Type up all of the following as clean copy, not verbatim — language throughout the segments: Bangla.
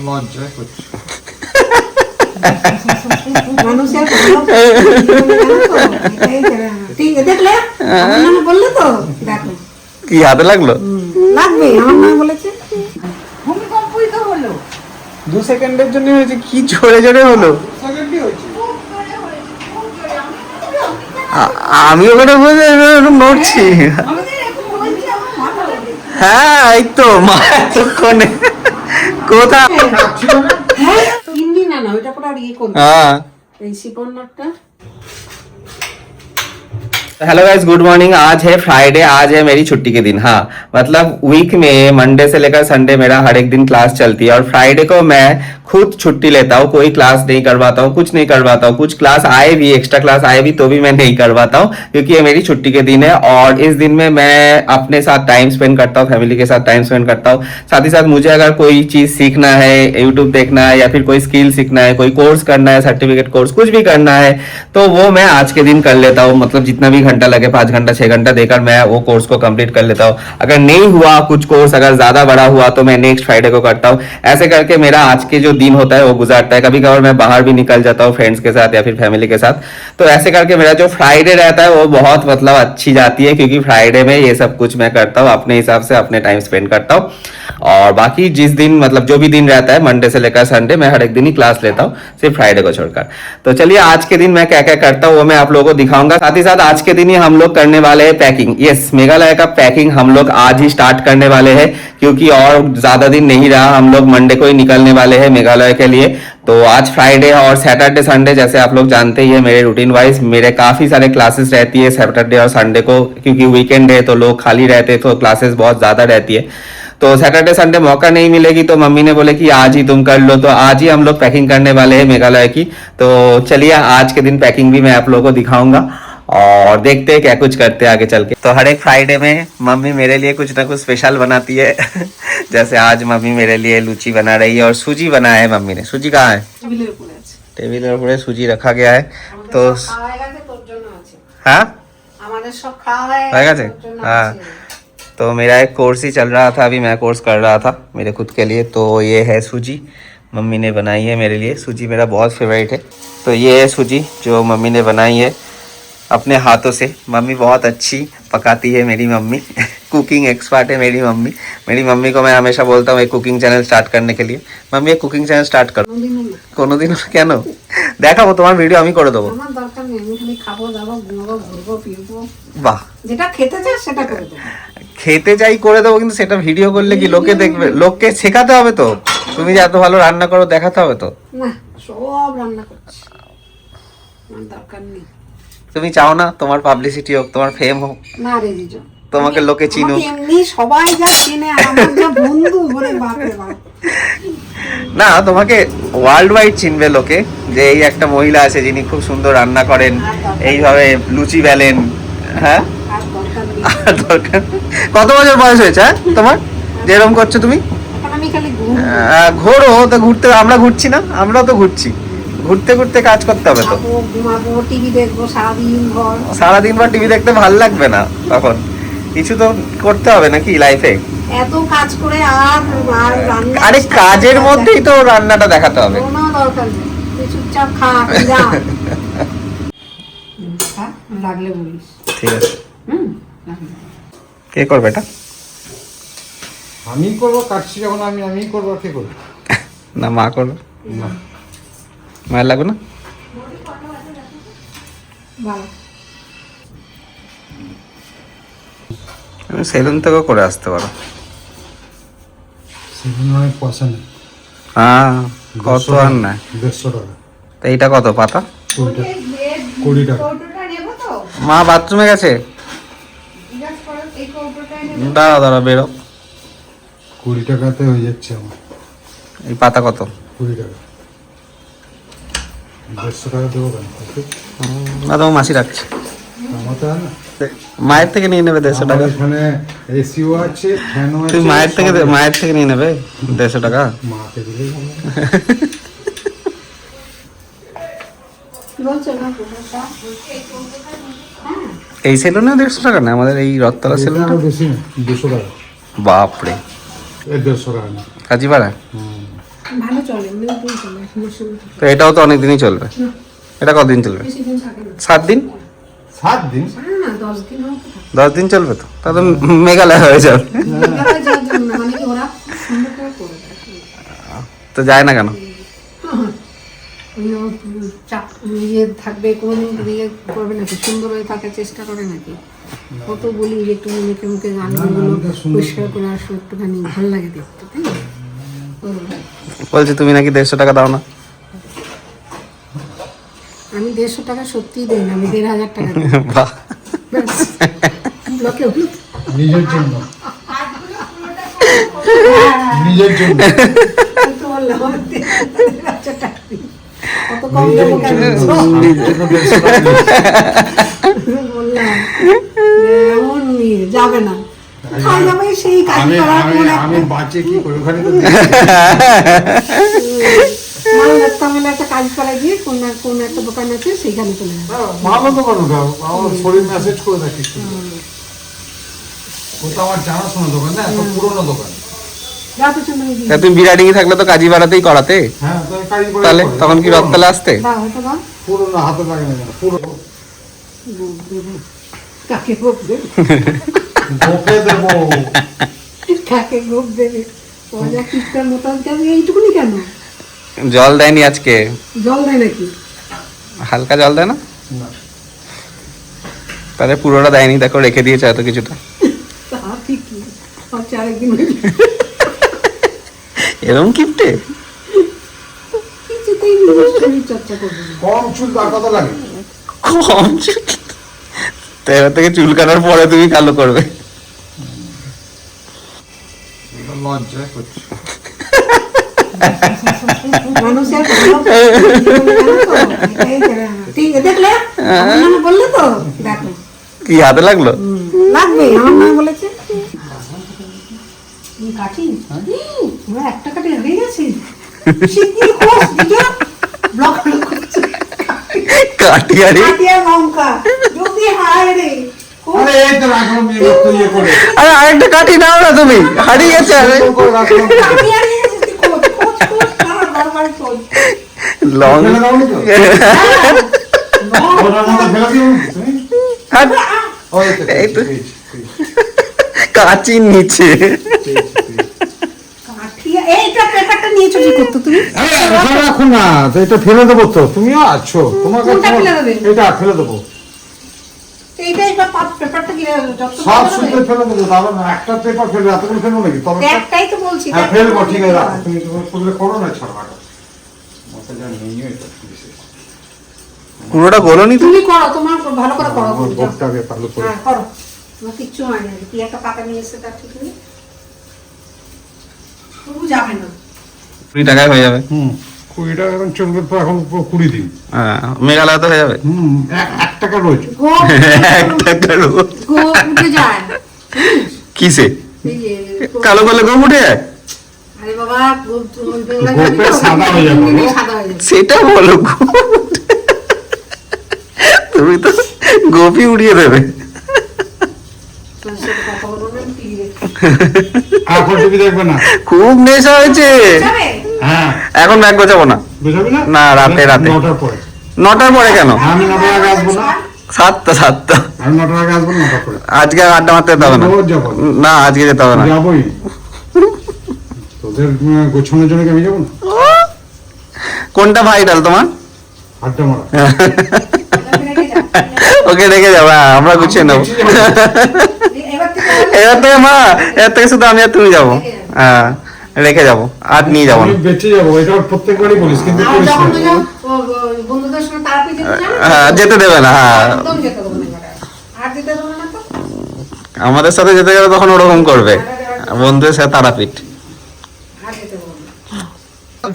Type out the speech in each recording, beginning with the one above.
লজ্জায় করছি। মানুষের ঠিক দেখলে আমার নামে বললে তো দেখো কি হাতে লাগলো? লাগবে আমার নামে বলেছে। ভূমিকম্পই তো হলো। 2 সেকেন্ডের জন্য হয়েছে, কি জোরে জোরে হলো। আমি ওখানে বসে নড়ছি। হ্যাঁ এই তো মা এতক্ষণে কোথা। হ্যাঁ কিনবি না ওইটা পরে আর ইয়ে করবি। হ্যাঁ এই শিপন্নাটা हेलो गाइस, गुड मॉर्निंग। आज है फ्राइडे, आज है मेरी छुट्टी के दिन। हाँ मतलब वीक में मंडे से लेकर संडे मेरा हर एक दिन क्लास चलती है और फ्राइडे को मैं खुद छुट्टी लेता हूँ। कोई क्लास नहीं करवाता हूँ, कुछ नहीं करवाता हूँ। कुछ क्लास आए भी, एक्स्ट्रा क्लास आए भी तो भी मैं नहीं करवाता हूँ क्योंकि ये मेरी छुट्टी के दिन है और इस दिन में मैं अपने साथ टाइम स्पेंड करता हूँ, फैमिली के साथ टाइम स्पेंड करता हूँ। साथ ही साथ मुझे अगर कोई चीज सीखना है, यूट्यूब देखना है या फिर कोई स्किल सीखना है, कोई कोर्स करना है, सर्टिफिकेट कोर्स कुछ भी करना है तो वो मैं आज के दिन कर लेता हूँ। मतलब जितना भी घंटा लगे, 5 घंटा 6 घंटा देकर मैं वो कोर्स को कंप्लीट कर लेता हूँ। अगर नहीं हुआ कुछ कोर्स, अगर ज्यादा बड़ा हुआ तो मैं नेक्स्ट फ्राइडे को करता हूँ। ऐसे करके मेरा आज के जो दिन होता है वो गुजारता है। कभी कभार मैं बाहर भी निकल जाता हूँ फ्रेंड्स के साथ या फिर फैमिली के साथ। तो ऐसे करके मेरा जो फ्राइडे रहता है वो बहुत मतलब अच्छी जाती है क्योंकि फ्राइडे में ये सब कुछ मैं करता हूँ अपने हिसाब से, अपने टाइम स्पेंड करता हूँ। और बाकी जिस दिन मतलब जो भी दिन रहता है मंडे से लेकर संडे मैं हर एक दिन ही क्लास लेता हूँ, सिर्फ फ्राइडे को छोड़कर। तो चलिए आज के दिन मैं क्या क्या करता हूँ वो मैं आप लोगों को दिखाऊंगा। साथ ही साथ आज के दिन ही हम लोग करने वाले हैं पैकिंग। यस, मेघालय का पैकिंग हम लोग आज ही स्टार्ट करने वाले हैं क्योंकि और ज्यादा दिन नहीं रहा, हम लोग मंडे को ही निकलने वाले हैं मेघालय के लिए। तो आज फ्राइडे और सैटरडे संडे जैसे आप लोग जानते ही है मेरे रूटीन वाइज मेरे काफी सारे क्लासेस रहती है सैटरडे और संडे को, क्योंकि वीकेंड है तो लोग खाली रहते हैं तो क्लासेस बहुत ज्यादा रहती है। तो सैटरडे संडे मौका नहीं मिलेगी तो मम्मी ने बोले कि आज ही तुम कर लो, तो आज ही हम लोग पैकिंग करने वाले हैं मेघालय की। तो चलिए आज के दिन पैकिंग भी मैं आप लोगों को दिखाऊंगा और देखते हैं क्या कुछ करते हैं आगे चल के। तो हर एक फ्राइडे में मम्मी मेरे लिए कुछ ना कुछ स्पेशल बनाती है जैसे आज मम्मी मेरे लिए लूची बना रही है और सूजी बनाया है मम्मी ने। सूजी कहाँ है? टेबिलेर ऊपर सूजी रखा गया है। तो हाँ हाँ, तो मेरा एक कोर्स ही चल रहा था, अभी मैं कोर्स कर रहा था मेरे खुद के लिए। तो ये है सूजी मम्मी ने बनाई है मेरे लिए। सूजी मेरा बहुत फेवरेट है। तो ये है सूजी जो मम्मी ने बनाई है अपने हाथों से। मम्मी बहुत अच्छी पकाती है मेरी मम्मी कुकिंग एक्सपर्ट है मेरी मम्मी। मेरी मम्मी को मैं हमेशा बोलता हूँ एक कुकिंग चैनल स्टार्ट करने के लिए। मम्मी एक कुकिंग चैनल स्टार्ट करो। কোনোদিন কেন? দেখাবো তোমার ভিডিও আমি করে দেবো। আমার দরকার নেই, আমি খালি খাবো, যাবো, ঘুমাবো, ঘুরবো, ফিরবো। বাহ, যেটা খেতে চাস সেটা করে দেবো। খেতে যাই করে দেবো কিন্তু সেটা ভিডিও করলে কি লোকে দেখবে? লোককে শেখাতে হবে তো, তুমি যে এত ভালো রান্না করো দেখাতে হবে তো। না সব রান্না করছি, আমার দরকার নেই। তুমি চাও না তোমার পাবলিসিটি হোক, তোমার ফেম হোক, না রে জিজু, তোমাকে লোকে চিনুক। এমনি সবাই যা চিনে আর আমার যা বন্ধু বলে বাপরে বাপ। না তোমাকে ওয়ার্ল্ড ওয়াইড চিনবে লোকে যে এই একটা মহিলা আছে যিনি খুব সুন্দর রান্না করেন, এইভাবে লুচি বেলেন। হ্যাঁ আর দরকার নেই। আর দরকার। কত বছর বয়স হয়েছে তোমার যেরকম করছো তুমি? এখন আমি খালি ঘোরো তো, ঘুরতে আমরা ঘুরছি না? আমরাও তো ঘুরছি, ঘুরতে ঘুরতে কাজ করতে হবে তো। ঘুমাবো, টিভি দেখবো সারাদিন ভর। সারাদিন ভর টিভি দেখতে ভাল লাগবে না, তখন কিছু তো করতে হবে নাকি লাইফে? এত কাজ করে আর রান্না। আরে কাজের মধ্যেই তো রান্নাটা দেখাতে হবে। কোনো দরকার নেই, তুই চুপচাপ খা যা। লাগলে বলিস। ঠিক আছে। কে করবে এটা? আমি করবো, কাটছি যখন আমি করবো, কে করবো? না মা করবে। মায়ের লাগবে না? তুমি সেলুন থেকেও করে আসতে পারো। অনেক পয়সা নেই। হ্যাঁ কত আর না, 150 টাকা। তো এইটা কত পাতা? 20 টাকা। মা বাথরুমে গেছে, দাঁড়া দাঁড়া বেরো। 20 টাকাতে হয়ে যাচ্ছে আমার। এই পাতা কত? 20 টাকা। 150 টাকা দেবো কেন? না তোমার মাসি রাখছে, আমাকে আর না। মায়ের থেকে নিয়ে নেবে 150 টাকা। এখানে এসিও আছে, ফ্যানও আছে। তুমি মায়ের থেকে নিয়ে নেবে 150 টাকা। মাকে দিলেই হবে। এই সেলুনে 150 টাকা না, আমাদের এই রথতলা সেলুনে আরো বেশি না, 200 টাকা। বাপরে, এই 150 টাকা না। কাজীপাড়া। ভালো চলে, অনেকদিন চলে, সমস্যা নেই। তো এটাও তো অনেকদিনই চলবে। এটা কতদিন চলবে? বেশি দিন থাকে না। 7 দিন? 7 দিন? না 10 দিন হোক। 10 দিন চলবে তো, তা তো মেঘালয় হয়ে যাবে। মেঘালয় যাওয়ার জন্য মানে কি ওরা সুন্দর করে করে দেয়। তো যায় না কেন? ইয়ে থাকবে, কোনোদিন ইয়ে করবে নাকি, সুন্দর হয়ে থাকার চেষ্টা করে নাকি? কত বলি যে একটু মুখে মুখে গানগুলো পরিষ্কার করে আসো, একটুখানি ভালো লাগে দেখতে, তাই না? বলছি তুমি নাকি 150 টাকা দাও না? আমি 150 টাকা সত্যিই দিই না, আমি 1,500 টাকা দিই। বাহ, ব্যাস। ব্লকে হলো তো। নিজের জন্য। নিজের জন্য। আমি তো বললাম, আমার 1,500 টাকা দিই। কত কম দেবো কেন? নিজের জন্য 150 টাকা দিয়েছি। বললাম যে এমন নিয়ে যাবে না, কোথায় যাবে সেই কাজ করার মনে আমি বাঁচে কি করি ওখানে তো তামিলে একটা কাজ করা গিয়ে কোন একটা দোকান আছে সেইখানে চলে যাবে। ভালো তো করো দাও, আমার শরীর মেসেজ করে দেখি ও তো আমার জানাশোনা দোকান না, এত পুরোনো দোকান। যাও তো চলে তা তুমি বিরাডিং থাকলে তো কাজী বাড়াতেই করাতে, হ্যাঁ তো কাজ করে তাহলে তখন কি রক্তালে আসতে? দাও হয়তো দাও। পুরোনো হাতে লাগে না পুরো গোপ দেবো। কাকে গোপ দেবে? গোপে দেবো। কাকে গোপ দেবে? পয়সা কিস্তার মতন কেন, এইটুকুনি কেন? জল দেয়নি আজকে? জল দেয় নাকি? হালকা জল দেয় না? না। তাহলে পুরোটা দেয়নি, দেখো রেখে দিয়েছে এত কিছুটা। তা ঠিকই, ভাবছি আরেকদিন এরকম কিপটে? কিছুতেই নিজের শরীর চর্চা করবে না। কম চুল তার কথা লাগে। কম চুল? তো এবার থেকে চুল কাটার পরে তুমি কালো করবে। এটা লজ্জা করছে। মানুষের ভালো এটাই করে না। ঠিক আছে, দেখলে আমার নামে বললে তো, দেখো কি হাতে লাগলো? লাগবে, আমার নামে বলেছে। কাঠি আমরা একটা কাঠি হারিয়ে গেছি, শিগগিরই খোঁজ দিও, ব্লক করছে। কাটিয়ারি? কাটিয়া লঙ্কা যদি হায় রে, আরে এই তো রাখলাম বিরক্ত ইয়ে করে। আরে আরেকটা কাটি নাও না, তুমি হারিয়ে গেছে। আরে সুন্দর করে রাখলাম। কাটিয়া নিয়ে এসেছি, খোঁজ খোঁজ খোঁজ, তারা বারবার খোঁজ। লং ফেলে দাওনি তো? ওটার মধ্যে ফেলে দিও তুমি? ও, এই তো। পেয়েছি, কাচির নিচে। পেয়েছি। কাঠিয়া এইটা পেপারটা নিয়েছো কি করতে তুমি? আরে ওখানে রাখো না, তো এটা ফেলে দেবো তো, তুমিও আছো, তোমার কাছে কোনটা ফেলে দেবে? এটা ফেলে দেবো, এইটাই পেপারটা কি যত সব সুন্দর ফেলে দেবো, তাহলে না একটা পেপার ফেলে এতগুলো ফেলবো নাকি? তবে একটাই তো বলছি। হ্যাঁ ফেলবো, ঠিক আছে রাখো, তুমি তোমার করলে করো না, ছাড়ো রাখো। মাথা যা নিয়ে এটা বিশেষ পুরোটা গোলনি তুমি? তুমি করো, তোমার ভালো করে করো তুমি, যাও। গোপটাকে ভালো করে হ্যাঁ করো, তোমার কিচ্ছু হয় না। কি একটা পাতা নিয়ে এসে তার ঠিক নেই, তবু যাবে না। 20 টাকায় হয়ে যাবে। 20 টাকা এখন চলবে তো, এখন পুরো 20 দিন। হ্যাঁ, মেঘালয় তো হয়ে যাবে। 1 টাকা রোজ। গোপ 1 টাকা রোজ। গোপ উঠে যায়। কিসে? এই যে কালো করলে গম উঠে যায়? আরে বাবা, গোপ গোপে সাদা হয়ে যাবে। সাদা হয়ে যাবে। সেটা বলো। তুমি তো গোপি উড়িয়ে দেবে। তোর সাথে কথা বলবো না, আমি টিভি দেখবো। এখন টিভি দেখবে না? খুব নেশা হয়েছে। যাবে? হ্যাঁ, এখন ব্যাগ গোছাবো না। বুঝাবি না? না, রাতে। 9টার পরে। 9টার পরে কেন? আমি 9টার আগে আসবো না। 7টা। আমি 9টার আগে আসবো না, 9টার পরে। আজকে আর আড্ডা মারতে যেতে হবে না। রোজ যাবো। না, আজকে যেতে হবে না। যাবোই। তোদের গোছানোর জন্য কি আমি যাবো না? কোনটা ভাইটাল তোমার? আড্ডা মারা। রেখে যাও। ওকে রেখে যাবো, হ্যাঁ, আমরা গুছিয়ে নেবো। এবার থেকে এবার থেকে মা, এবার থেকে শুধু আমি আর তুমি যাবো। হ্যাঁ, রেখে যাবো, আর নিয়ে যাবো না। আমি বেঁচে যাবো, এটা প্রত্যেকবারই বলিস, কিন্তু আর করিস যখন না। যাও, বন্ধুদের সঙ্গে তাড়াতাড়ি যেতে চাও না? হ্যাঁ, যেতে দেবে না। হ্যাঁ, একদম যেতে দেবো না এবারে। আর যেতে দেবো না তো? আমাদের সাথে যেতে গেলে তখন ওরকম করবে, বন্ধুদের সাথে তারাপীঠ। আর যেতে দেবো না।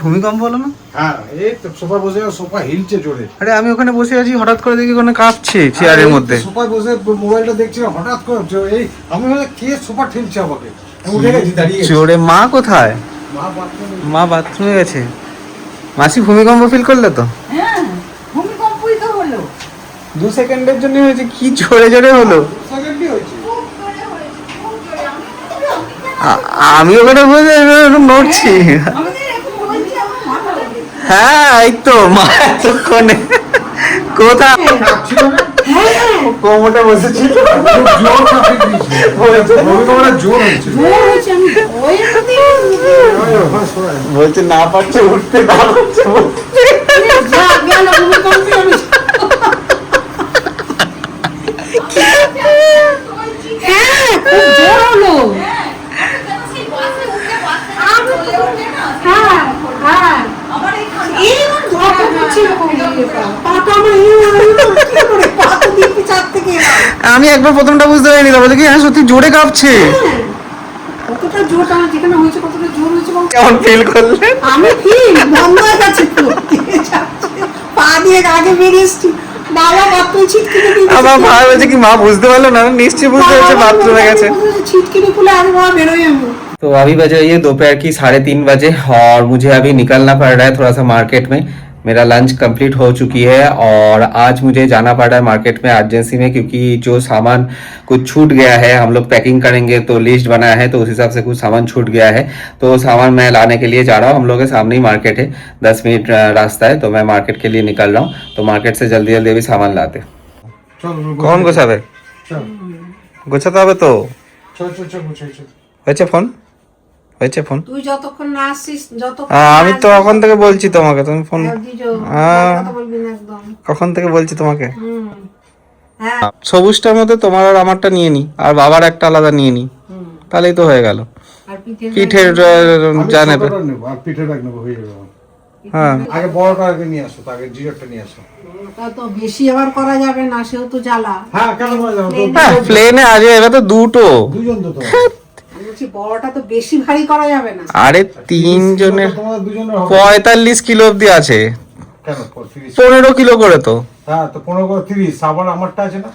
ভূমিকম্প হলো না? হ্যাঁ, এই তো সোফা বসে, সোফা হিলছে জোরে। আরে আমি ওখানে বসে আছি, হঠাৎ করে দেখি ওখানে কাঁপছে চেয়ারের মধ্যে। সোফায় বসে মোবাইলটা দেখছি, হঠাৎ করে এই আমি বলে কে সোফা ঠেলছে আমাকে, আমি উঠে গেছি, দাঁড়িয়ে গেছি। জোরে। মা কোথায়? মা বাথরুমে। মা বাথরুমে গেছে। মাসি ভূমিকম্প ফিল করলে তো? হ্যাঁ, ভূমিকম্পই তো হলো। 2 সেকেন্ডের জন্য হয়েছে, কি জোরে জোরে হলো। সেকেন্ডই হয়েছে। খুব জোরে হয়েছে, খুব জোরে। আমি ওখানে বসে এরকম নড়ছি। আমাদের এরকম হয়েছে। হ্যাঁ এই তো মা এতক্ষণে কোথায় কাঁপছিল না? কোমরটা বসেছিল খুব জোর কাঁপিয়ে দিয়েছিল। ভূমিকম্পটা জোর হয়েছিল। জোর হয়েছে, আমি ভয়ের মধ্যে বলছে না পারছে উঠতে, না পারছে উঠতে। যা গেল ভূমিকম্পে আমি হ্যাঁ খুব জোর হলো। হ্যাঁ হ্যাঁ এই ধপ করছে এরকম পাটা আমার কি করে পাটা দিয়ে পিছার থেকে এলাম। আমি একবার প্রথমটা বুঝতে পারিনি, বলে কি হ্যাঁ সত্যি জোরে কাঁপছে। কতটা জোর আমার যেখানে হয়েছে কতটা জোর হয়েছে বল। কেমন ফিল করলেন? আমি কি বন্ধ হয়ে গেছে পুরো। দিয়ে যাচ্ছে, পা দিয়ে আগে বেরিয়ে এসছি, বাবা বাথরুম ছিটকিনি দিয়ে আমার ভাই বলছে কি মা বুঝতে পারলো না, নিশ্চয়ই বুঝতে পারছে বাথরুমে গেছে। छिटकिनी खुले आगे वहाँ बेरोए हम। तो अभी बजे ये दोपहर की 3:30 बजे और मुझे अभी निकलना पड़ रहा है थोड़ा सा मार्केट में। मेरा लंच कंप्लीट हो चुकी है और आज मुझे जाना पड़ रहा है मार्केट में अर्जेंसी में, क्योंकि जो सामान कुछ छूट गया है, हम लोग पैकिंग करेंगे तो लिस्ट बनाया है तो उस हिसाब से कुछ सामान छूट गया है, तो सामान मैं लाने के लिए जा रहा हूँ। हम लोग के सामने ही मार्केट है, 10 मिनट रास्ता है, तो मैं मार्केट के लिए निकल रहा हूँ। तो मार्केट से जल्दी जल्दी अभी सामान लाते। চল, कौन गोछाবে? চল, গোছাতে হবে তো। চল, চল, চল, চল, চল। হয়েছে ফোন? হয়েছে ফোন? তুই যতক্ষণ না আসছিস যতক্ষণ আমি তো তখন থেকে বলছি তোমাকে, তুমি ফোন হ্যাঁ। কথা বলবি না একদম। কখন থেকে বলছি তোমাকে। হুম হ্যাঁ সবুজটার মধ্যে তোমার আর আমারটা নিয়ে নি, আর বাবার একটা আলাদা নিয়ে নি, তাহলেই তো হয়ে গেল। আর পিঠের পিঠের আমি জানে ছোটটা নেবো, আর পিঠের ব্যাগ নেবো, হয়ে যাবে আমার। হ্যাঁ আগে বড়টা আগে নিয়ে আসো, তো আগে জিরোটা নিয়ে আসো। ওটা তো বেশি আবার করা যাবে না, সেও তো জ্বালা। হ্যাঁ, কেন মনে যাবো? হ্যাঁ প্লেনে আসবে, এবার তো দুটো। দুজন তো তোমার। আমি বলছি বড়টা তো বেশি ভারী করা যাবে না। আরে 3 জনের তোমাদের দুজনের হবে। 45 কিলো অব্দি আছে, কেন 30? 15 কিলো করে তো। হ্যাঁ, তো 15 করে 30, আবার আমারটা আছে না?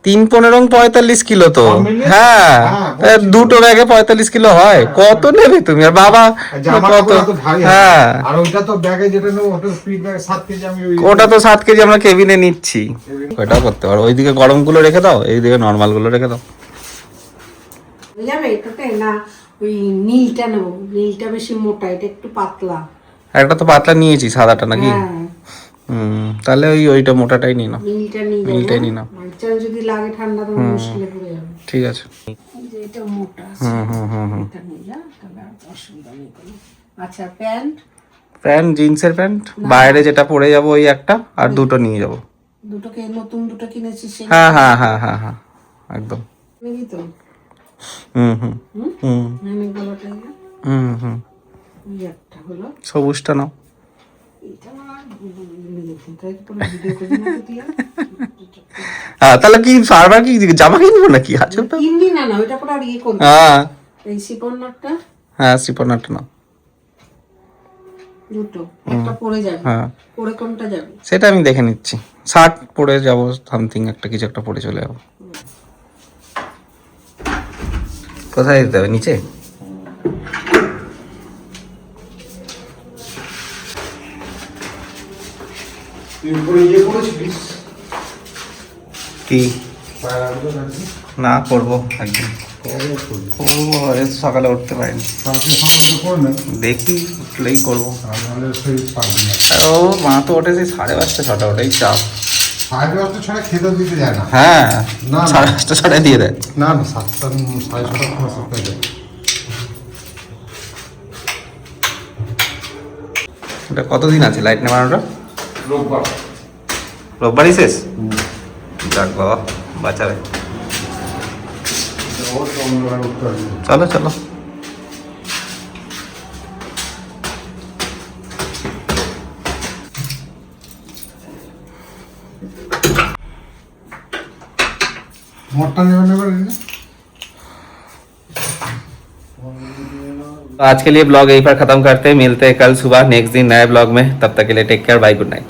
3 15 45 কিলো তো। সব মিলিয়ে? হ্যাঁ হ্যাঁ, তা বলছি তো। দুটো ব্যাগে 45 কিলো হয়, কত নেবে তুমি? আর বাবা আর জামা কত? কাপড় এত ভারী হয়। হ্যাঁ আর ওইটা তো ব্যাগে যেটা নেবো, ওটা স্পিড ব্যাগে 7 কেজি আমি ওই ওটা তো 7 কেজি আমরা কেবিনে নিচ্ছি, ওটাও করতে পারো। ওইদিকে গরম গুলো রেখে দাও, এইদিকে নর্মাল গুলো রেখে দাও। হয়ে যাবে এটাতে না? ওই নীলটা নেবো, নীলটা বেশি মোটা, এটা একটু পাতলা। একটা তো পাতলা নিয়েছি, সাদাটা নাকি? হ্যাঁ তাহলে ওইটা মোটাটাই নিয়ে নাও। নীলটা নিয়ে যাবো। নীলটাই নিয়ে নাও। মাঝখানে যদি লাগে ঠান্ডা তো মুশকিলে পড়ে যাবে। ঠিক আছে। এই যে এটা মোটা আছে, এটা নিয়ে যা, তবে আর অসুবিধা নেই কোনো। আচ্ছা প্যান্ট প্যান্ট, জিন্সের প্যান্ট, বাইরে যেটা পরে যাব ওই একটা, আর দুটো নিয়ে যাব। দুটোকে নতুন দুটো কিনেছিস সেই হ্যাঁ হ্যাঁ হ্যাঁ হ্যাঁ হ্যাঁ একদম। নিবি তো? হুম হুম হুম অনেক গলাটা হুম ওই একটা হলো। সবুজটা নাও। এটা আমার তাই পুরো ভিডিও করে না তুই আর? হ্যাঁ তাহলে কি বারবার কি জামা কিনবো নাকি? আছে তো। কিনবি না, না ওইটা পরে আর ইয়ে করবি। হ্যাঁ এই সিপন্নারটা হ্যাঁ সিপনাটা নাও। দুটো, একটা পরে যাবে। হ্যাঁ পরে কোনটা যাবে? সেটা আমি দেখে নিচ্ছি। শার্ট পরে যাব, সামথিং একটা কিছু একটা পরে চলে যাবো। কোথায় দিতে হবে? নিচে? তুই উপরে ইয়ে করেছিলিস? কি পায়রাগুলো রাখবি? না করবো একদিন, কবে করবি? করবো, আজ সকালে উঠতে পারিনি। কালকে সকালে তো করে নেন, দেখি উঠলেই করবো। আর নাহলে সেই পারবি না। ও মা তো ওঠে সেই 5:30 6টা, ওটাই চাপ। 5:30 ছাড়া খেতে দিতে যায় না। হ্যাঁ না, না। 5:30 6টায় দিয়ে দেয়। না না, 7টা 6:30 সময় 7টায় যায়। ওটা কতদিন আছে লাইট নেবানোটা? রোববার। রোববারই শেষ? যাক বাবা বাঁচাবে। ওর তো অন্যরা উঠতে পারবি না। চলো চলো। মটটা নেবে না? आज के लिए ब्लॉग यहीं पर खत्म करते हैं, मिलते हैं कल सुबह नेक्स्ट दिन नए ब्लॉग में। तब तक के लिए take care, bye, good night.